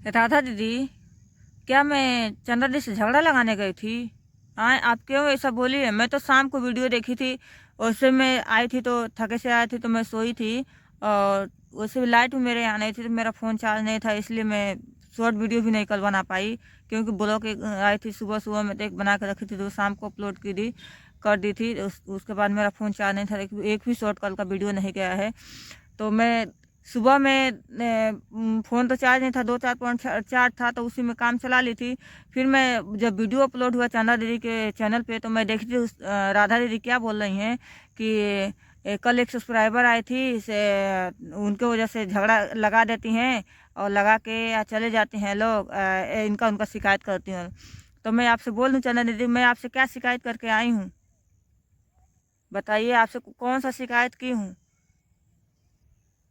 राधा दीदी, क्या मैं चंदा दी से झगड़ा लगाने गई थी? हाँ, आप क्यों ऐसा बोली है? मैं तो शाम को वीडियो देखी थी। उससे मैं आई थी तो थके से आई थी तो मैं सोई थी। और उससे भी लाइट भी मेरे यहाँ नहीं थी तो मेरा फ़ोन चार्ज नहीं था, इसलिए मैं शॉर्ट वीडियो भी नहीं कल बना पाई। क्योंकि ब्लॉग एक आई थी सुबह सुबह में, तो एक बना के रखी थी तो शाम को अपलोड की दी कर दी थी। उसके बाद मेरा फ़ोन चार्ज नहीं था, एक भी शॉर्ट कल का वीडियो नहीं गया है। तो मैं सुबह में फ़ोन तो चार्ज नहीं था, 2-4 पॉइंट चार्ज था तो उसी में काम चला ली थी। फिर मैं जब वीडियो अपलोड हुआ चंदा दीदी के चैनल पे तो मैं देखी थी राधा दीदी क्या बोल रही हैं कि कल एक सब्सक्राइबर आई थी से उनके वजह से झगड़ा लगा देती हैं और लगा के या चले जाते हैं लोग, इनका उनका शिकायत करती हूँ। तो मैं आपसे बोल दूँ चंदा दीदी, मैं आपसे क्या शिकायत करके आई हूँ? बताइए, आपसे कौन सा शिकायत की हूँ?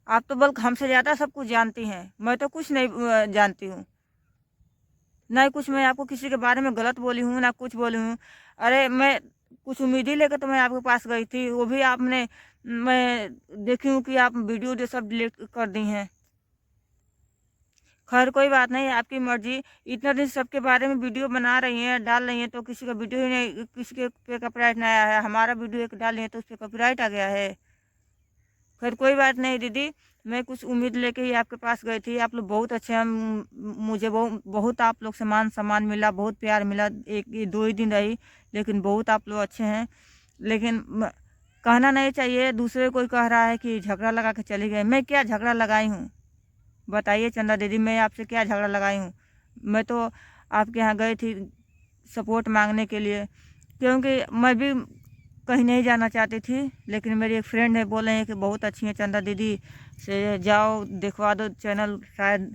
आप तो बल्कि हमसे ज़्यादा सब कुछ जानती हैं, मैं तो कुछ नहीं जानती हूँ। ना ही कुछ मैं आपको किसी के बारे में गलत बोली हूँ, ना कुछ बोली हूँ। अरे मैं कुछ उम्मीद ही लेकर तो मैं आपके पास गई थी, वो भी आपने मैं देखी हूँ कि आप वीडियो सब डिलीट कर दी हैं। खैर कोई बात नहीं, आपकी मर्ज़ी। इतना दिन सबके बारे में वीडियो बना रही हैं, डाल रही हैं तो किसी का वीडियो ही नहीं, किसी के पे कॉपीराइट नहीं आया है। हमारा वीडियो एक डाल रही हैं तो उस पे कॉपीराइट आ गया है। खैर कोई बात नहीं दीदी, मैं कुछ उम्मीद लेके ही आपके पास गई थी। आप लोग बहुत अच्छे हैं, मुझे बहुत आप लोग से मान सम्मान मिला, बहुत प्यार मिला। एक ये 2 ही दिन रही, लेकिन बहुत आप लोग अच्छे हैं। लेकिन कहना नहीं चाहिए, दूसरे कोई कह रहा है कि झगड़ा लगा के चली गई। मैं क्या झगड़ा लगाई हूँ? बताइए चंदा दीदी, मैं आपसे क्या झगड़ा लगाई हूँ? मैं तो आपके यहाँ गई थी सपोर्ट मांगने के लिए, क्योंकि मैं भी कहीं नहीं जाना चाहती थी। लेकिन मेरी एक फ्रेंड है, बोल रही है कि बहुत अच्छी है चंदा दीदी, से जाओ दिखवा दो चैनल, शायद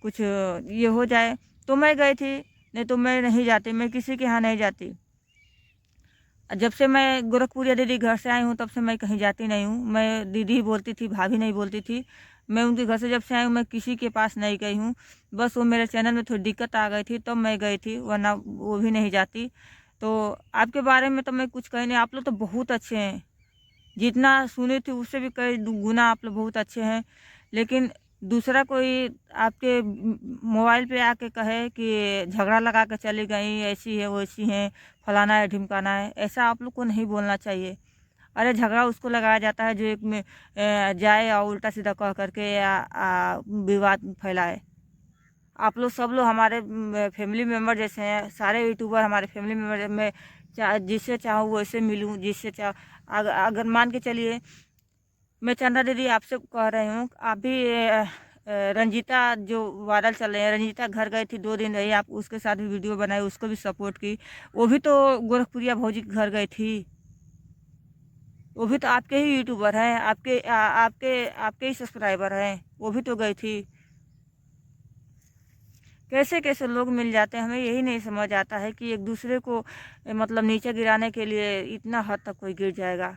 कुछ ये हो जाए। तो मैं गई थी, नहीं तो मैं नहीं जाती, मैं किसी के यहाँ नहीं जाती। जब से मैं गोरखपुरिया दीदी घर से आई हूँ तब से मैं कहीं जाती नहीं हूँ। मैं दीदी ही बोलती थी, भाभी नहीं बोलती थी। मैं उनके घर से जब से आई हूँ मैं किसी के पास नहीं गई हूँ। बस वो मेरे चैनल में थोड़ी दिक्कत आ गई थी तब मैं गई थी, वरना वो भी नहीं जाती। तो आपके बारे में तो मैं कुछ कही नहीं, आप लोग तो बहुत अच्छे हैं। जितना सुनी थी उससे भी कई गुना आप लोग बहुत अच्छे हैं। लेकिन दूसरा कोई आपके मोबाइल पे आके कहे कि झगड़ा लगा के चली गई, ऐसी है वैसी है, फलाना है ढिमकाना है, ऐसा आप लोग को नहीं बोलना चाहिए। अरे झगड़ा उसको लगाया जाता है जो एक में जाए और उल्टा सीधा कह करके या विवाद फैलाए। आप लोग सब लोग हमारे फैमिली मेम्बर जैसे हैं, सारे यूट्यूबर हमारे फैमिली मेम्बर। मैं जिससे चाहूँ वैसे मिलूँ, जिससे चाह अगर मान के चलिए, मैं चंदा दीदी आपसे कह रही हूँ, आप भी रंजीता जो वायरल चल रहे हैं, रंजीता घर गई थी 2 दिन रही, आप उसके साथ भी वीडियो बनाई, उसको भी सपोर्ट की। वो भी तो गोरखपुरिया भौजी के घर गई थी, वो भी तो आपके ही यूट्यूबर हैं, आपके आपके ही सब्सक्राइबर हैं, वो भी तो गई थी। कैसे कैसे लोग मिल जाते हैं, हमें यही नहीं समझ आता है कि एक दूसरे को मतलब नीचे गिराने के लिए इतना हद तक कोई गिर जाएगा।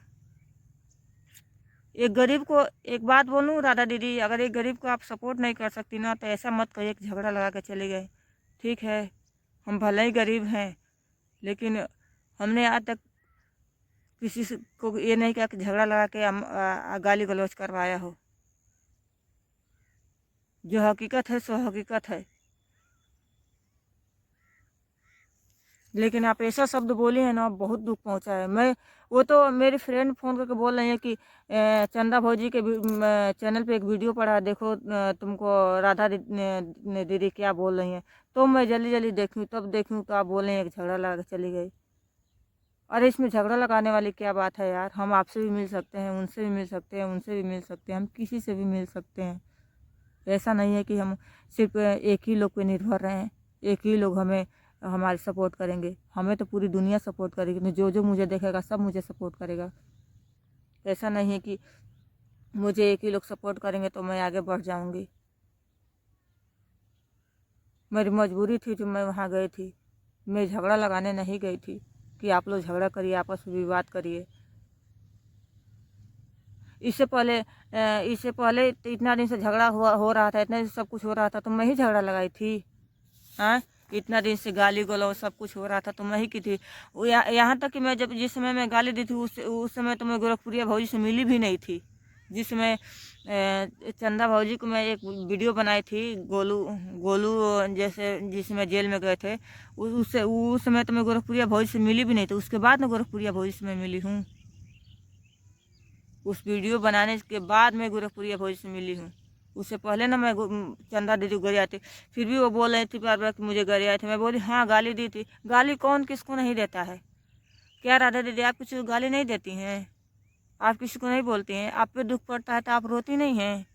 एक गरीब को एक बात बोलूँ राधा दीदी, अगर एक गरीब को आप सपोर्ट नहीं कर सकती ना तो ऐसा मत कहिए कि झगड़ा लगा के चले गए। ठीक है, हम भले ही गरीब हैं, लेकिन हमने आज तक किसी से को ये नहीं कहा कि झगड़ा लगा के हम गाली गलौज करवाया हो। जो हकीकत है सो हकीकत है। लेकिन आप ऐसा शब्द बोली है ना, बहुत दुख पहुंचा है। मैं वो तो मेरी फ्रेंड फ़ोन करके बोल रही है कि चंदा भौजी के चैनल पे एक वीडियो पड़ा है, देखो तुमको राधा दीदी क्या बोल रही हैं। तो मैं जल्दी जल्दी देखूँ, तब देखूँ तो आप बोल रही हैं कि झगड़ा लगा के चली गई। अरे इसमें झगड़ा लगाने वाली क्या बात है यार? हम आपसे भी मिल सकते हैं, उनसे भी मिल सकते हैं, उनसे भी मिल सकते हैं, हम किसी से भी मिल सकते हैं। ऐसा नहीं है कि हम सिर्फ एक ही लोग पे निर्भर रहें, एक ही लोग हमें हमारी सपोर्ट करेंगे। हमें तो पूरी दुनिया सपोर्ट करेगी, तो जो जो मुझे देखेगा सब मुझे सपोर्ट करेगा। ऐसा नहीं है कि मुझे एक ही लोग सपोर्ट करेंगे तो मैं आगे बढ़ जाऊंगी। मेरी मजबूरी थी जो मैं वहाँ गई थी। मैं झगड़ा लगाने नहीं गई थी कि आप लोग झगड़ा करिए, आपस में विवाद करिए। इससे पहले तो इतना दिन से झगड़ा हो रहा था, इतने दिन से सब कुछ हो रहा था तो मैं ही झगड़ा लगाई थी। हाँ, इतना दिन से गाली गलौज सब कुछ हो रहा था तो मैं ही की थी। यहाँ तक कि मैं जब जिस समय मैं गाली दी थी उस समय तो मैं गोरखपुरिया भौजी से मिली भी नहीं थी। जिसमें चंदा भाजी को मैं एक वीडियो बनाई थी, गोलू गोलू जैसे जिसमें जेल में गए थे, उससे उस समय तो मैं गोरखपुरिया भौजी से मिली भी नहीं थी, उसके बाद मैं गोरखपुरिया भौजी से मैं मिली हूँ। उस वीडियो बनाने के बाद मैं गोरखपुरिया भौजी से मिली हूँ। उससे पहले ना मैं चंदा दीदी को गरिया थी, फिर भी वो बोल रही थी बार बार कि मुझे गरिया थे। मैं बोली हाँ गाली दी थी। गाली कौन किसको नहीं देता है? क्या राधा दीदी आप किसी को गाली नहीं देती हैं? आप किसी को नहीं बोलती हैं? आप पे दुख पड़ता है तो आप रोती नहीं हैं?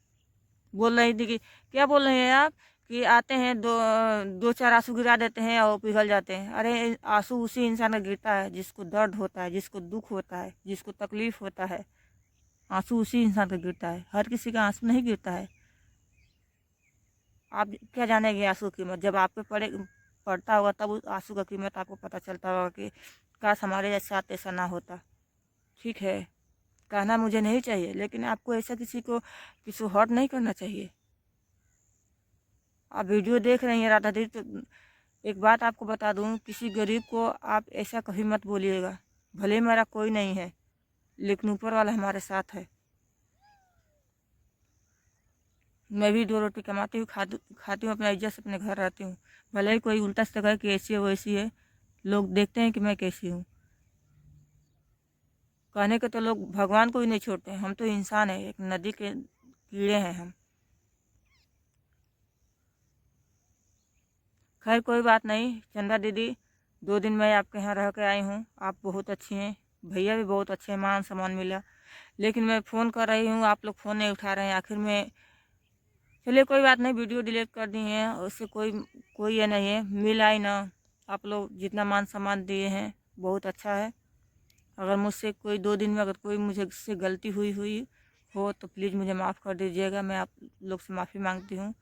बोल रही थी कि क्या बोल रहे हैं आप कि आते हैं दो चार आंसू गिरा देते हैं और पिघल जाते हैं। अरे आंसू उसी इंसान का गिरता है जिसको दर्द होता है, जिसको दुख होता है, जिसको तकलीफ होता है। आंसू उसी इंसान का गिरता है, हर किसी का आंसू नहीं गिरता है। आप क्या जानेंगे आंसू की कीमत? जब आप पे पड़ता होगा तब उस आंसू का कीमत आपको पता चलता होगा कि काश हमारे साथ ऐसा ना होता। ठीक है, कहना मुझे नहीं चाहिए, लेकिन आपको ऐसा किसी को हर्ट नहीं करना चाहिए। आप वीडियो देख रही हैं राधा दीदी, तो एक बात आपको बता दूं, किसी गरीब को आप ऐसा कभी मत बोलिएगा। भले मेरा कोई नहीं है, लेकिन ऊपर वाला हमारे साथ है। मैं भी 2 रोटी कमाती हूँ, खाती हूँ, अपना इज्जत से अपने घर रहती हूँ। भले ही कोई उल्टा से कहे कि ऐसी है वैसी है, लोग देखते हैं कि मैं कैसी हूँ। कहने के तो लोग भगवान को भी नहीं छोड़ते हैं। हम तो इंसान है, एक नदी के कीड़े हैं हम। खैर कोई बात नहीं चंदा दीदी, 2 दिन मैं आपके यहाँ रह के आई हूँ। आप बहुत अच्छी हैं, भैया भी बहुत अच्छे हैं, मान सम्मान मिला। लेकिन मैं फ़ोन कर रही हूँ, आप लोग फ़ोन नहीं उठा रहे हैं। आखिर में चलिए कोई बात नहीं, वीडियो डिलीट कर दी है, उससे कोई ये नहीं है। मिल आई ना, आप लोग जितना मान सम्मान दिए हैं बहुत अच्छा है। अगर मुझसे कोई 2 दिन में अगर कोई मुझसे गलती हुई हो तो प्लीज़ मुझे माफ़ कर दीजिएगा। मैं आप लोग से माफ़ी मांगती हूँ।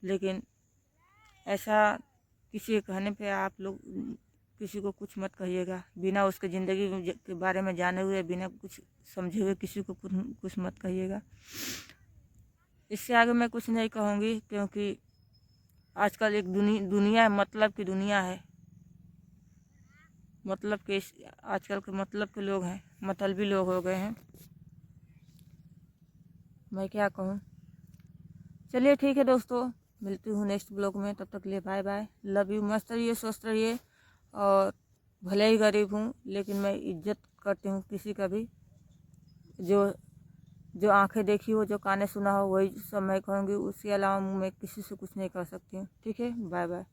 लेकिन ऐसा किसी के कहने पे आप लोग किसी को कुछ मत कहिएगा। बिना उसके ज़िंदगी के बारे में जाने हुए, बिना कुछ समझे हुए किसी को कुछ मत कहिएगा। इससे आगे मैं कुछ नहीं कहूँगी, क्योंकि आजकल एक दुनिया मतलब की दुनिया है। मतलब के आजकल के मतलब के लोग हैं, मतलबी लोग हो गए हैं। मैं क्या कहूँ। चलिए ठीक है दोस्तों, मिलती हूँ नेक्स्ट ब्लॉग में। तब तक के लिए बाय बाय, लव यू। मस्त रहिए, स्वस्थ रहिए। और भले ही गरीब हूँ, लेकिन मैं इज्जत करती हूँ किसी का भी। जो आंखें देखी हो, जो काने सुना हो, वही सब मैं कहूँगी। उसके अलावा मैं किसी से कुछ नहीं कर सकती हूँ। ठीक है, बाय बाय।